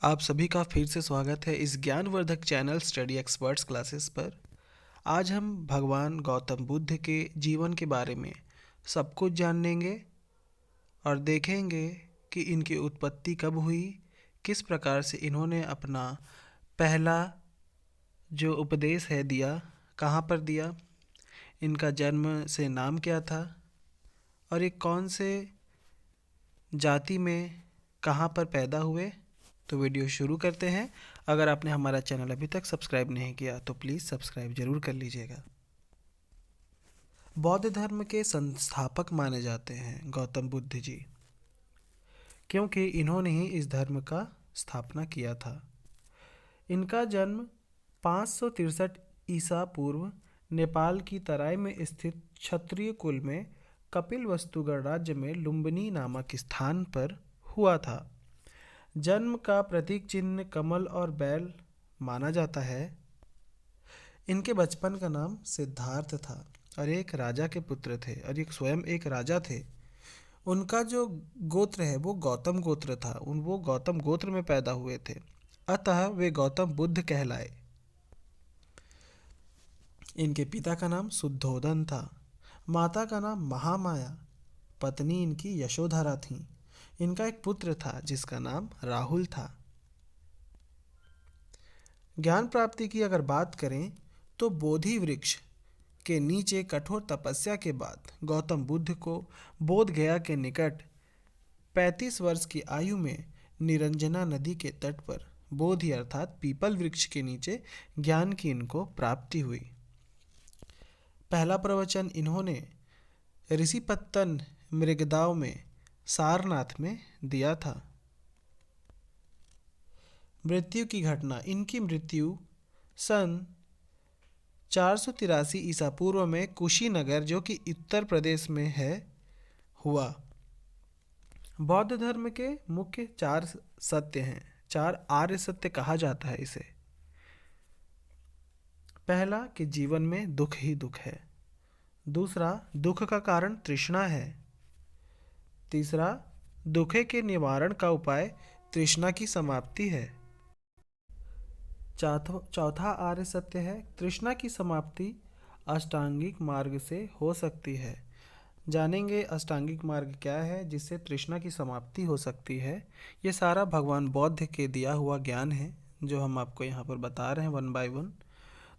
आप सभी का फिर से स्वागत है इस ज्ञानवर्धक चैनल स्टडी एक्सपर्ट्स क्लासेस पर। आज हम भगवान गौतम बुद्ध के जीवन के बारे में सब कुछ जानेंगे और देखेंगे कि इनकी उत्पत्ति कब हुई, किस प्रकार से इन्होंने अपना पहला जो उपदेश है दिया, कहाँ पर दिया, इनका जन्म से नाम क्या था और ये कौन से जाति में कहाँ पर पैदा हुए। तो वीडियो शुरू करते हैं। अगर आपने हमारा चैनल अभी तक सब्सक्राइब नहीं किया तो प्लीज़ सब्सक्राइब ज़रूर कर लीजिएगा। बौद्ध धर्म के संस्थापक माने जाते हैं गौतम बुद्ध जी, क्योंकि इन्होंने ही इस धर्म का स्थापना किया था। इनका जन्म 563 ईसा पूर्व नेपाल की तराई में स्थित क्षत्रिय कुल में कपिलवस्तु राज्य में लुम्बिनी नामक स्थान पर हुआ था। जन्म का प्रतीक चिन्ह कमल और बैल माना जाता है। इनके बचपन का नाम सिद्धार्थ था और एक राजा के पुत्र थे और एक स्वयं एक राजा थे। उनका जो गोत्र है वो गौतम गोत्र था। वो गौतम गोत्र में पैदा हुए थे, अतः वे गौतम बुद्ध कहलाए। इनके पिता का नाम शुद्धोदन था, माता का नाम महामाया, पत्नी इनकी यशोधरा थी। इनका एक पुत्र था जिसका नाम राहुल था। ज्ञान प्राप्ति की अगर बात करें तो बोधि वृक्ष के नीचे कठोर तपस्या के बाद गौतम बुद्ध को बोध गया के निकट 35 वर्ष की आयु में निरंजना नदी के तट पर बोधि अर्थात पीपल वृक्ष के नीचे ज्ञान की इनको प्राप्ति हुई। पहला प्रवचन इन्होंने ऋषिपत्तन मृगदाव में सारनाथ में दिया था। मृत्यु की घटना, इनकी मृत्यु सन 483 ईसा पूर्व में कुशीनगर जो कि उत्तर प्रदेश में है हुआ। बौद्ध धर्म के मुख्य 4 सत्य हैं, 4 आर्य सत्य कहा जाता है इसे। पहला कि जीवन में दुख ही दुख है। दूसरा, दुख का कारण तृष्णा है। तीसरा, दुखे के निवारण का उपाय तृष्णा की समाप्ति है। चौथा आर्य सत्य है, तृष्णा की समाप्ति अष्टांगिक मार्ग से हो सकती है। जानेंगे अष्टांगिक मार्ग क्या है जिससे तृष्णा की समाप्ति हो सकती है। ये सारा भगवान बौद्ध के दिया हुआ ज्ञान है जो हम आपको यहाँ पर बता रहे हैं वन बाय वन।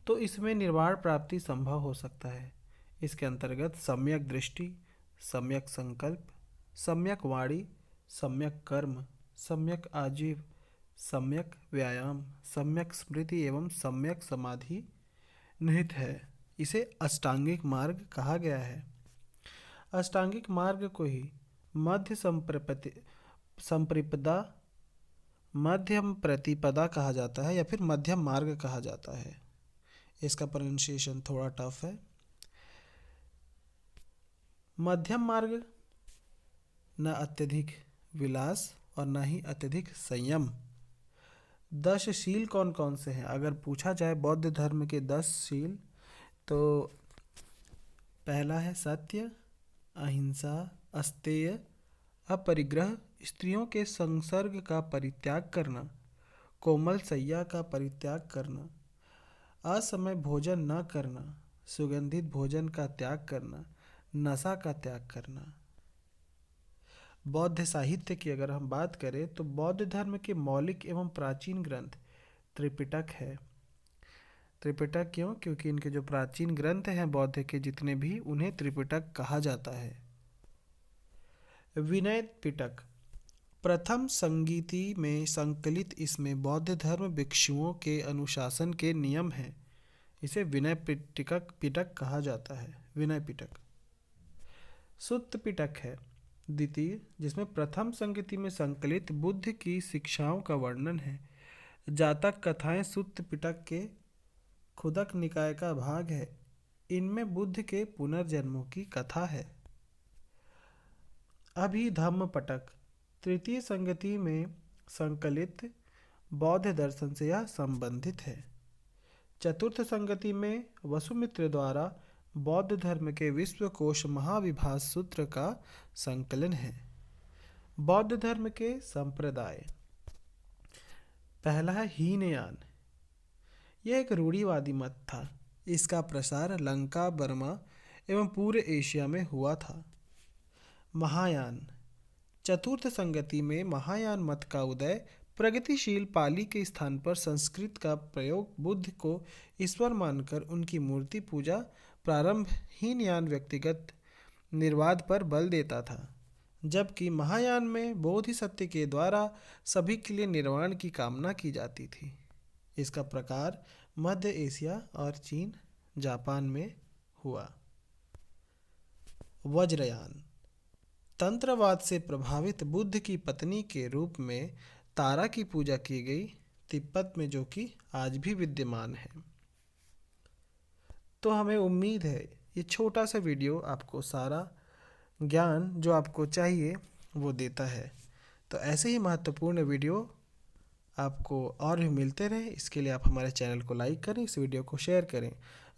तो इसमें निर्वाण प्राप्ति संभव हो सकता है। इसके अंतर्गत सम्यक दृष्टि, सम्यक संकल्प, सम्यक वाणी, सम्यक कर्म, सम्यक आजीव, सम्यक व्यायाम, सम्यक स्मृति एवं सम्यक समाधि निहित है। इसे अष्टांगिक मार्ग कहा गया है। अष्टांगिक मार्ग को ही मध्य संप्रिपदा मध्यम प्रतिपदा कहा जाता है या फिर मध्यम मार्ग कहा जाता है। इसका प्रोनाउंसिएशन थोड़ा टफ है। मध्यम मार्ग न अत्यधिक विलास और न ही अत्यधिक संयम। 10 शील कौन कौन से हैं अगर पूछा जाए बौद्ध धर्म के 10 शील, तो पहला है सत्य, अहिंसा, अस्तेय, अपरिग्रह, स्त्रियों के संसर्ग का परित्याग करना, कोमल सैया का परित्याग करना, असमय भोजन न करना, सुगंधित भोजन का त्याग करना, नशा का त्याग करना। बौद्ध साहित्य की अगर हम बात करें तो बौद्ध धर्म के मौलिक एवं प्राचीन ग्रंथ त्रिपिटक है। त्रिपिटक क्यों? क्योंकि इनके जो प्राचीन ग्रंथ हैं बौद्ध के जितने भी, उन्हें त्रिपिटक कहा जाता है। विनय पिटक प्रथम संगीति में संकलित, इसमें बौद्ध धर्म भिक्षुओं के अनुशासन के नियम हैं। इसे विनय पिटक कहा जाता है। विनय पिटक। सुत्त पिटक है द्वितीय, जिसमें प्रथम संगीति में संकलित बुद्ध की शिक्षाओं का वर्णन है। जातक कथाएं सुत्त पिटक के खुदक निकाय का भाग है। इनमें बुद्ध के पुनर्जन्मों की कथा है। अभिधम्म पटक तृतीय संगति में संकलित बौद्ध दर्शन से यह संबंधित है। चतुर्थ संगति में वसुमित्र द्वारा बौद्ध धर्म के विश्वकोश महाविभास सूत्र का संकलन है। बौद्ध धर्म के संप्रदाय पहला है हीनयान। यह एक रूढ़िवादी मत था। इसका प्रसार लंका, बर्मा एवं पूरे एशिया में हुआ था। महायान। चतुर्थ संगति में महायान मत का उदय प्रगतिशील पाली के स्थान पर संस्कृत का प्रयोग बुद्ध को ईश्वर मानकर उनकी मूर्ति पूजा प्रारंभ हीनयान व्यक्तिगत निर्वाद पर बल देता था, जबकि महायान में बोधिसत्व के द्वारा सभी के लिए निर्वाण की कामना की जाती थी। इसका प्रकार मध्य एशिया और चीन, जापान में हुआ। वज्रयान। तंत्रवाद से प्रभावित बुद्ध की पत्नी के रूप में तारा की पूजा की गई तिब्बत में, जो कि आज भी विद्यमान है। तो हमें उम्मीद है ये छोटा सा वीडियो आपको सारा ज्ञान जो आपको चाहिए वो देता है। तो ऐसे ही महत्वपूर्ण वीडियो आपको और भी मिलते रहे, इसके लिए आप हमारे चैनल को लाइक करें, इस वीडियो को शेयर करें।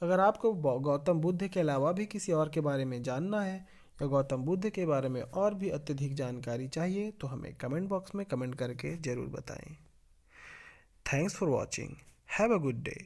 अगर आपको गौतम बुद्ध के अलावा भी किसी और के बारे में जानना है या गौतम बुद्ध के बारे में और भी अत्यधिक जानकारी चाहिए तो हमें कमेंट बॉक्स में कमेंट करके ज़रूर बताएं। Thanks for watching. Have a good day.